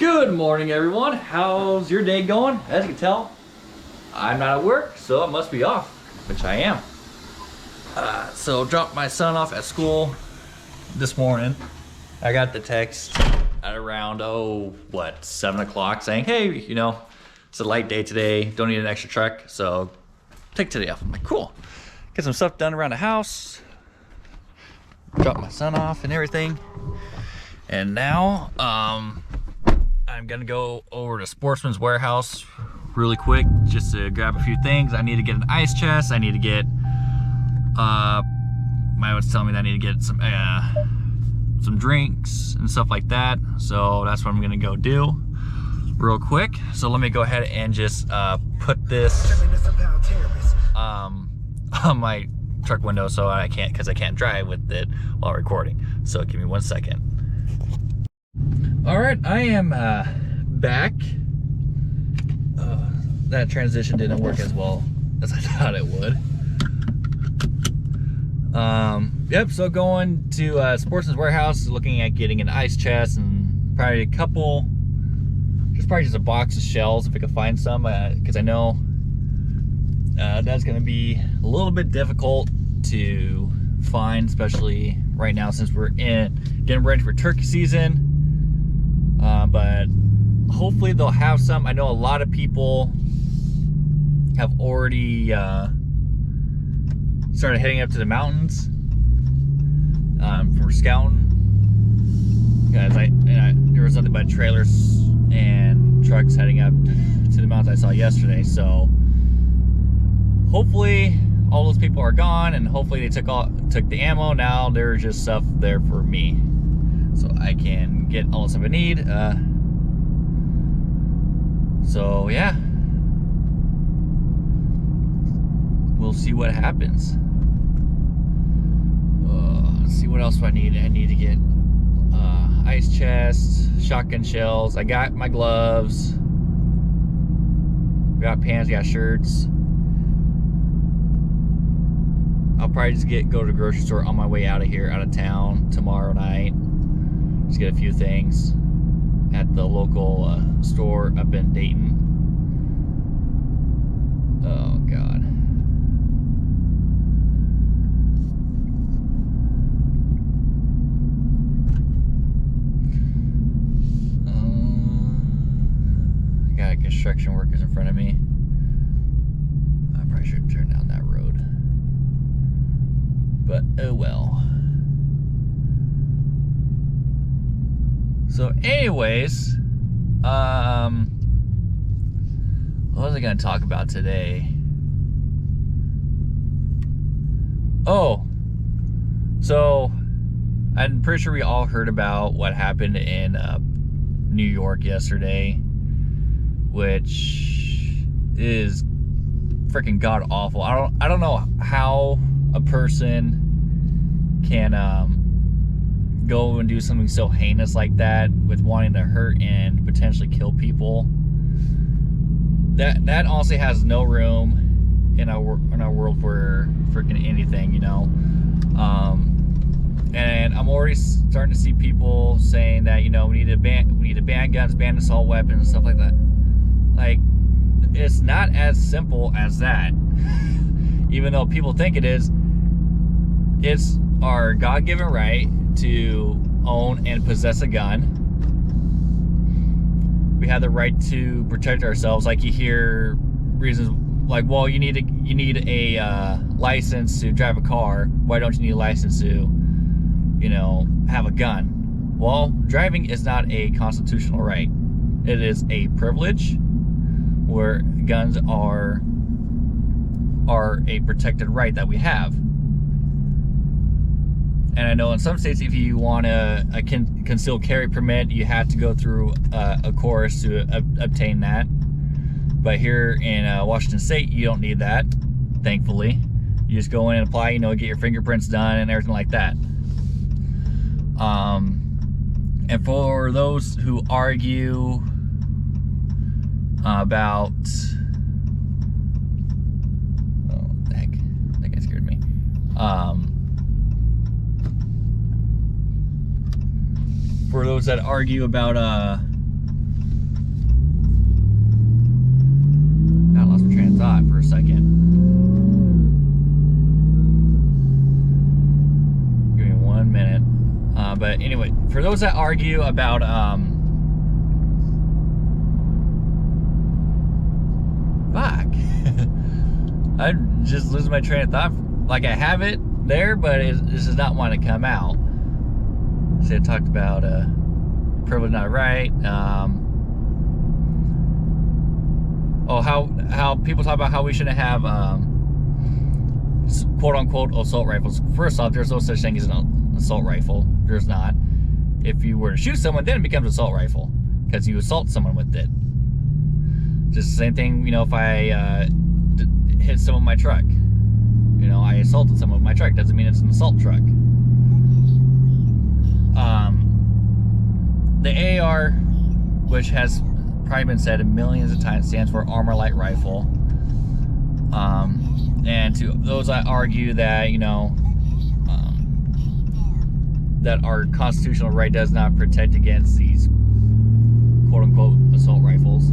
Good morning, everyone. How's your day going? As you can tell, I'm not at work, so it must be off, which I am. So dropped my son off at school this morning. I got the text at around 7 o'clock saying, hey, it's a light day today, don't need an extra truck, so take today off. I'm like, cool. Get some stuff done around the house, drop my son off and everything. And now I'm gonna go over to Sportsman's Warehouse really quick just to grab a few things. I need to get an ice chest. I need to get my was telling me that I need to get some drinks and stuff like that. So that's what I'm gonna go do real quick. So let me go ahead and just put this on my truck window so I can't drive with it while recording. So give me 1 second. All right, I am back. That transition didn't work as well as I thought it would. Yep, so going to Sportsman's Warehouse, looking at getting an ice chest and probably just a box of shells if I could find some, because I know that's gonna be a little bit difficult to find, especially right now since we're getting ready for turkey season. But hopefully they'll have some. I know a lot of people have already started heading up to the mountains for scouting. Guys, there was nothing but trailers and trucks heading up to the mountains I saw yesterday. So hopefully all those people are gone, and hopefully they took the ammo. Now there's just stuff there for me, so I can get all the stuff I need. So yeah, we'll see what happens. Let's see what else do I need. I need to get ice chest, shotgun shells. I got my gloves. We got pants. Got shirts. I'll probably just go to the grocery store on my way out of town tomorrow night. Just get a few things at the local store up in Dayton. Oh God. I got construction workers in front of me. I probably should turn down that road, but oh well. So anyways, what was I gonna talk about today? Oh, so I'm pretty sure we all heard about what happened in New York yesterday, which is freaking god awful. I don't know how a person can go and do something so heinous like that with wanting to hurt and potentially kill people. That honestly has no room in our world for freaking anything, and I'm already starting to see people saying that we need to ban guns, ban assault weapons and stuff like that. Like, it's not as simple as that. Even though people think it is, it's our God-given right to own and possess a gun. We have the right to protect ourselves. Like, you hear reasons like, well, you need a license to drive a car. Why don't you need a license to, have a gun? Well, driving is not a constitutional right. It is a privilege, where guns are a protected right that we have. And I know in some states, if you want a concealed carry permit, you have to go through a course to obtain that. But here in Washington State, you don't need that, thankfully. You just go in and apply, get your fingerprints done and everything like that. And for those who argue about, oh, what the heck, that guy scared me. For those that argue about thought for a second. Give me 1 minute. But anyway, for those that argue about fuck. I'm just losing my train of thought. Like, I have it there, but this does not want to come out. So I talked about privilege not right. How people talk about how we shouldn't have quote unquote assault rifles. First off, there's no such thing as an assault rifle. There's not. If you were to shoot someone, then it becomes an assault rifle because you assault someone with it. Just the same thing, you know, if I hit someone with my truck. You know, I assaulted someone with my truck. Doesn't mean it's an assault truck. The AR, which has probably been said millions of times, stands for Armor Light Rifle. And to those that argue that, you know, that our constitutional right does not protect against these quote-unquote assault rifles,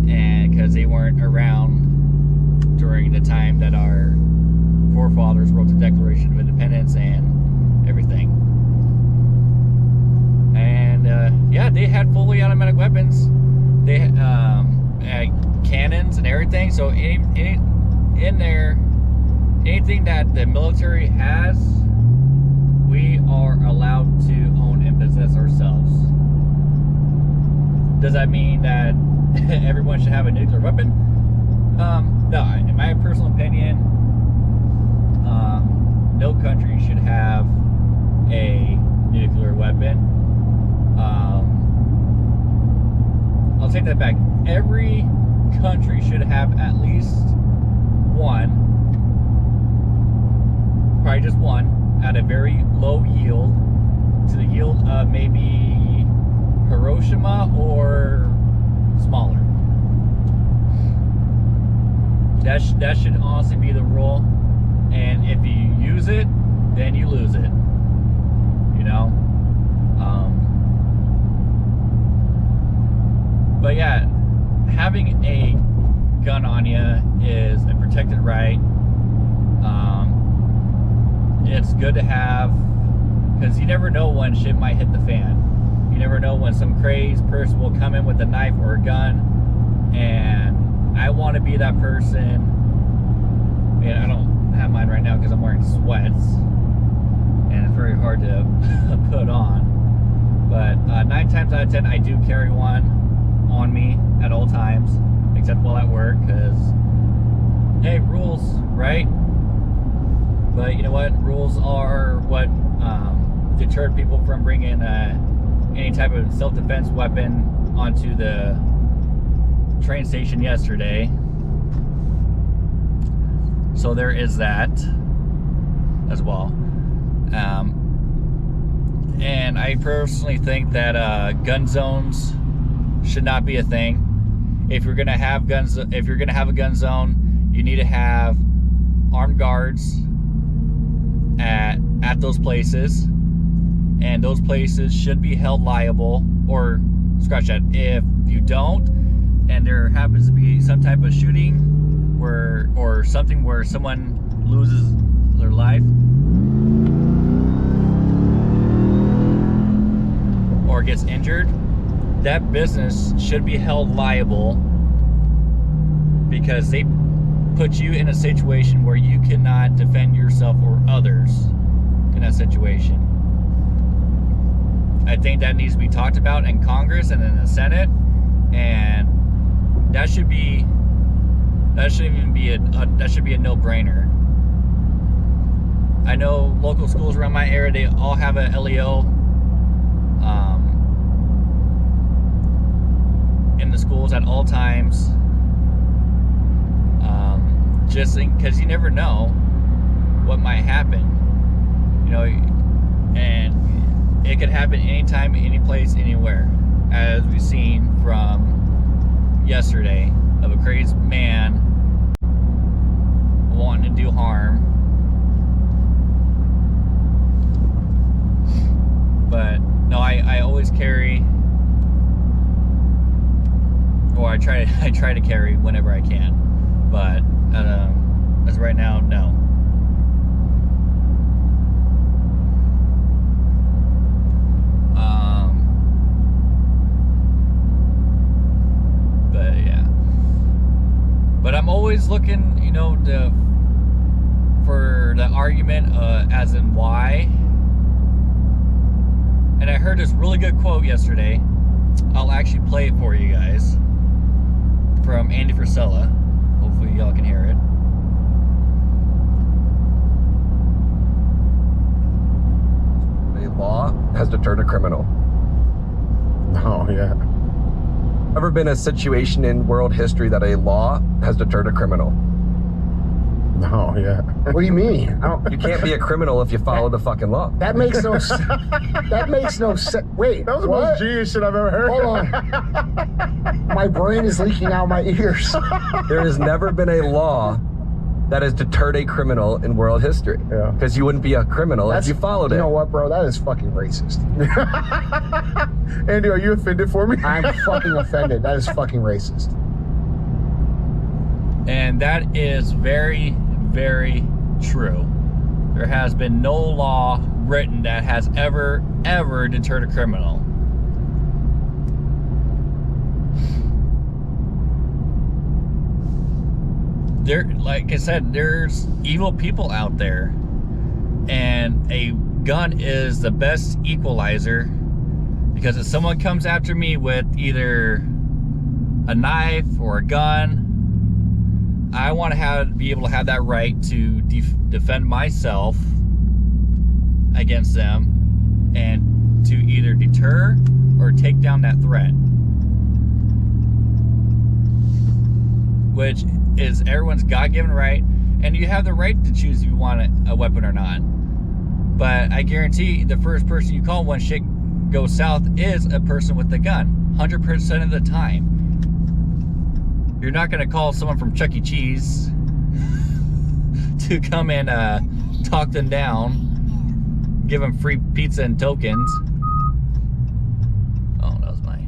and because they weren't around during the time that our forefathers wrote the Declaration of Independence and everything. And yeah, they had fully automatic weapons. They had cannons and everything. So in there, anything that the military has, we are allowed to own and possess ourselves. Does that mean that everyone should have a nuclear weapon? No, in my personal opinion, no country should have a nuclear weapon. I'll take that back. Every country should have at least one, probably just one, at a very low yield, to the yield of maybe Hiroshima or smaller. That should honestly be the rule. And if you use it, then you lose it. You know? But yeah, having a gun on you is a protected right. It's good to have, because you never know when shit might hit the fan. You never know when some crazed person will come in with a knife or a gun, and I want to be that person. And I don't have mine right now because I'm wearing sweats, and it's very hard to put on. But 9 times out of 10, I do carry one on me at all times, except while at work, because hey, rules, right? But you know what? Rules are what deterred people from bringing any type of self-defense weapon onto the train station yesterday. So there is that as well. And I personally think that gun zones should not be a thing. If you're gonna have guns, if you're gonna have a gun zone, you need to have armed guards at those places, and those places should be held liable. Or scratch that, if you don't, and there happens to be some type of shooting or something where someone loses their life or gets injured, that business should be held liable, because they put you in a situation where you cannot defend yourself or others in that situation. I think that needs to be talked about in Congress and in the Senate, and that should be that should be a no-brainer. I know local schools around my area, they all have a LEO in the schools at all times, just because you never know what might happen, you know, and it could happen anytime, any place, anywhere, as we've seen from yesterday, of a crazed man wanting to do harm. But no, I always carry, or I try try to carry whenever I can, but as of right now, no. But yeah, but I'm always looking, you know, for the argument as in why. And I heard this really good quote yesterday. I'll actually play it for you guys from Andy Frisella. Hopefully y'all can hear it. A law has deterred a criminal. Oh, yeah. Ever been a situation in world history that a law has deterred a criminal? Oh, yeah. What do you mean? You can't be a criminal if you follow the fucking law. That makes no sense. That makes no sense. Wait, That was the what? most genius shit I've ever heard. Hold on. My brain is leaking out my ears. There has never been a law that has deterred a criminal in world history. Yeah. Because you wouldn't be a criminal if you followed it. You know what, bro? That is fucking racist. Andy, are you offended for me? I'm fucking offended. That is fucking racist. And that is very, very true. There has been no law written that has ever deterred a criminal. There, like I said, there's evil people out there, and a gun is the best equalizer, because if someone comes after me with either a knife or a gun, I want to be able to have that right to defend myself against them, and to either deter or take down that threat, which is everyone's God-given right, and you have the right to choose if you want a weapon or not. But I guarantee the first person you call when shit goes south is a person with a gun, 100% of the time. You're not going to call someone from Chuck E. Cheese to come and talk them down, give them free pizza and tokens. Oh, that was my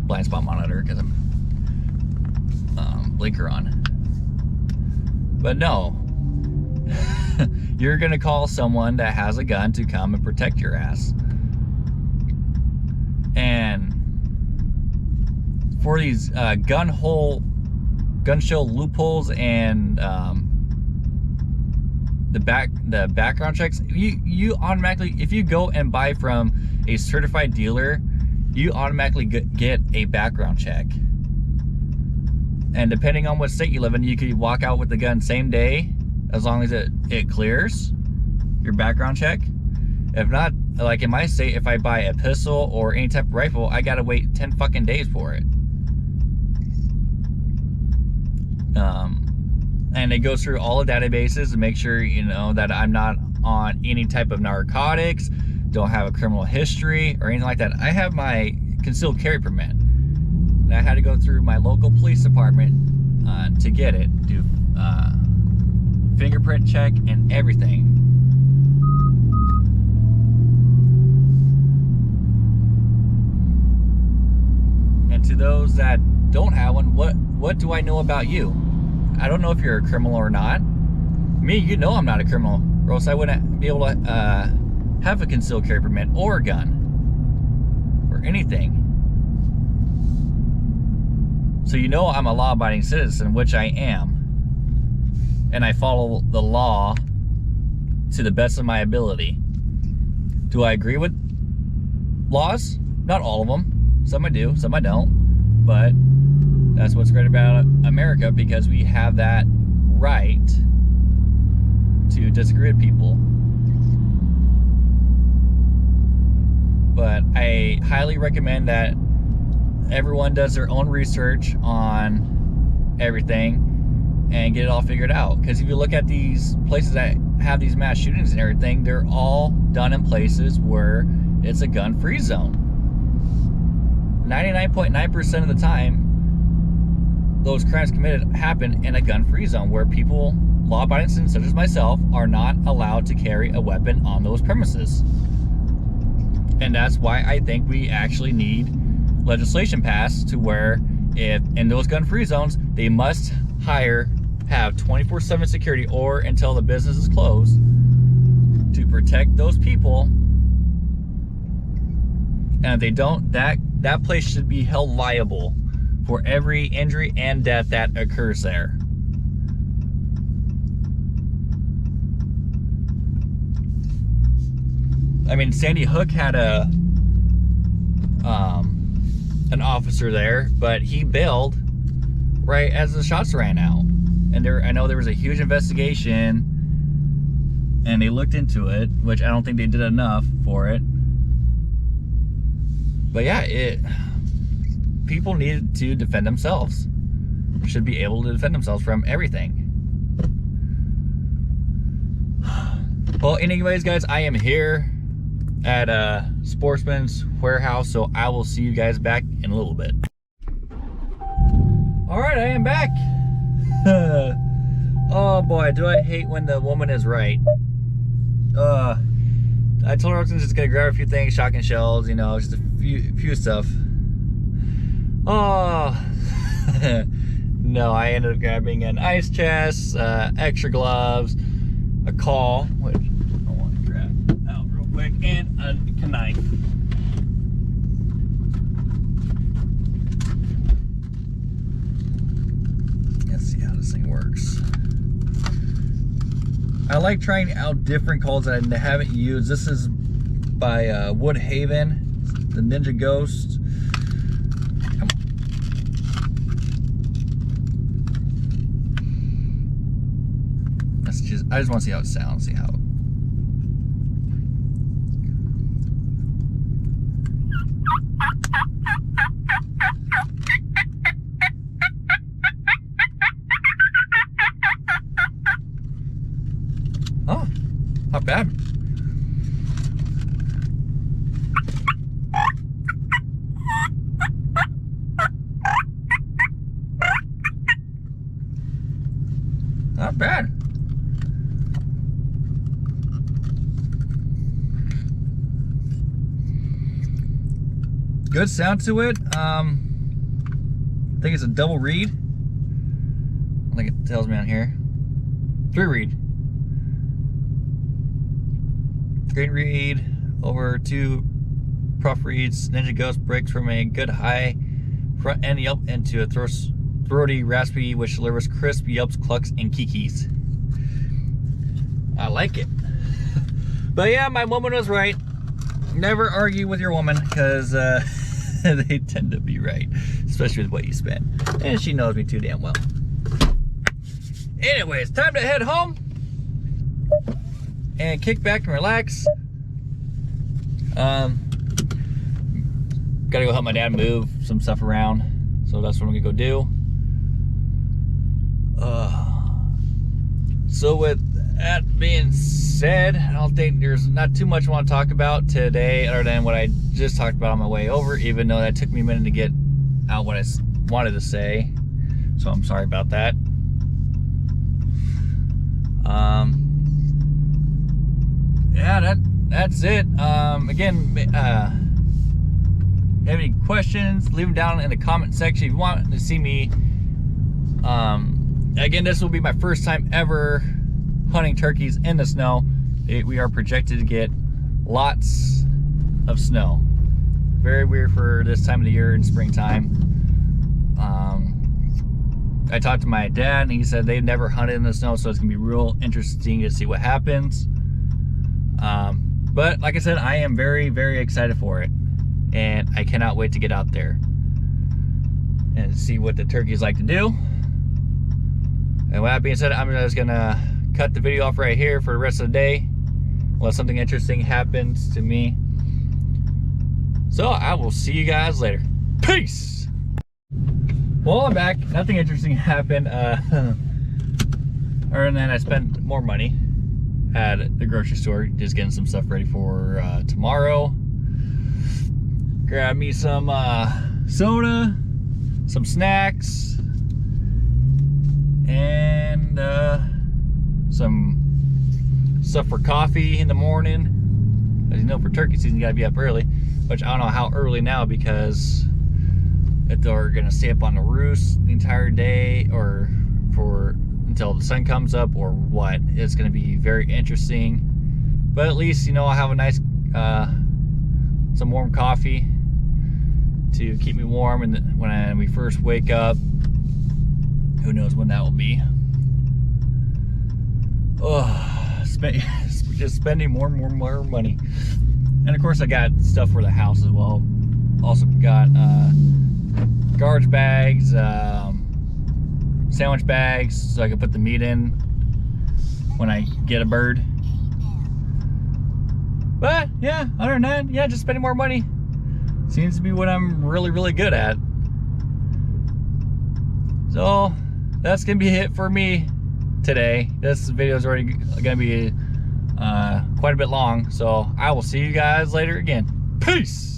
blind spot monitor because I'm blinker on. But no, you're going to call someone that has a gun to come and protect your ass. And for these gun show loopholes and the background checks, you automatically, if you go and buy from a certified dealer, you automatically get a background check. And depending on what state you live in, you could walk out with the gun same day, as long as it clears your background check. If not, like in my state, if I buy a pistol or any type of rifle, I gotta wait 10 fucking days for it. And it goes through all the databases to make sure, you know, that I'm not on any type of narcotics, don't have a criminal history or anything like that. I have my concealed carry permit. And I had to go through my local police department to get it, do fingerprint check and everything. And to those that don't have one, what do I know about you? I don't know if you're a criminal or not. Me, you know I'm not a criminal, or else I wouldn't be able to have a concealed carry permit or a gun or anything. So you know I'm a law-abiding citizen, which I am. And I follow the law to the best of my ability. Do I agree with laws? Not all of them. Some I do, some I don't. But that's what's great about America, because we have that right to disagree with people. But I highly recommend that everyone does their own research on everything and get it all figured out. Because if you look at these places that have these mass shootings and everything, they're all done in places where it's a gun-free zone. 99.9% of the time, those crimes committed happen in a gun-free zone where people, law-abiding citizens such as myself, are not allowed to carry a weapon on those premises. And that's why I think we actually need legislation passed to where if in those gun-free zones, they must have 24/7 security or until the business is closed to protect those people. And if they don't, that place should be held liable for every injury and death that occurs there. I mean, Sandy Hook had an officer there, but he bailed right as the shots ran out. And I know there was a huge investigation, and they looked into it, which I don't think they did enough for it. But yeah, people needed to defend themselves. Should be able to defend themselves from everything. Well, anyways, guys, I am here at Sportsman's Warehouse, so I will see you guys back in a little bit. All right, I am back. Oh boy, do I hate when the woman is right. I told her I was just gonna grab a few things, shotgun shells, you know, just a few stuff. Oh, no, I ended up grabbing an ice chest, extra gloves, a call, which I want to grab out real quick, and a knife. Let's see how this thing works. I like trying out different calls that I haven't used. This is by Woodhaven, the Ninja Ghost. Come on. I just want to see how it sounds, see how. Oh, not bad. Not bad. Good sound to it. I think it's a double reed. I think it tells me on here. 3 reed. Green reed over 2 prof reeds. Ninja Ghost breaks from a good high front end yelp into a throaty raspy, which delivers crisp yelps, clucks, and kikis. I like it. But yeah, my woman was right. Never argue with your woman, because they tend to be right, especially with what you spend. And she knows me too damn well. Anyways, time to head home and kick back and relax. Gotta go help my dad move some stuff around, so that's what I'm gonna go do. So with that being said, I don't think there's not too much I want to talk about today other than what I just talked about on my way over, even though that took me a minute to get out what I wanted to say, so I'm sorry about that. Yeah, that's it. Again, if you have any questions, leave them down in the comment section if you want to see me. Again, this will be my first time ever hunting turkeys in the snow. We are projected to get lots of snow. Very weird for this time of the year in springtime. I talked to my dad and he said they've never hunted in the snow, so it's gonna be real interesting to see what happens. But like I said, I am very, very excited for it, and I cannot wait to get out there and see what the turkeys like to do. And with that being said, I'm just gonna cut the video off right here for the rest of the day, unless something interesting happens to me. So I will see you guys later. Peace. Well, I'm back. Nothing interesting happened. Other than I spent more money at the grocery store, just getting some stuff ready for tomorrow. Grab me some soda, some snacks, and some stuff for coffee in the morning. As you know, for turkey season, you gotta be up early, which I don't know how early now, because if they're gonna stay up on the roofs the entire day or until the sun comes up or what. It's gonna be very interesting. But at least, you know, I have a nice some warm coffee to keep me warm, and when we first wake up, who knows when that will be. Oh, just spending more and more money. And of course I got stuff for the house as well. Also got garbage bags, sandwich bags, so I can put the meat in when I get a bird. But yeah, other than that, yeah, just spending more money seems to be what I'm really good at. So that's gonna be it for me today. This video is already gonna be quite a bit long, so I will see you guys later again. Peace.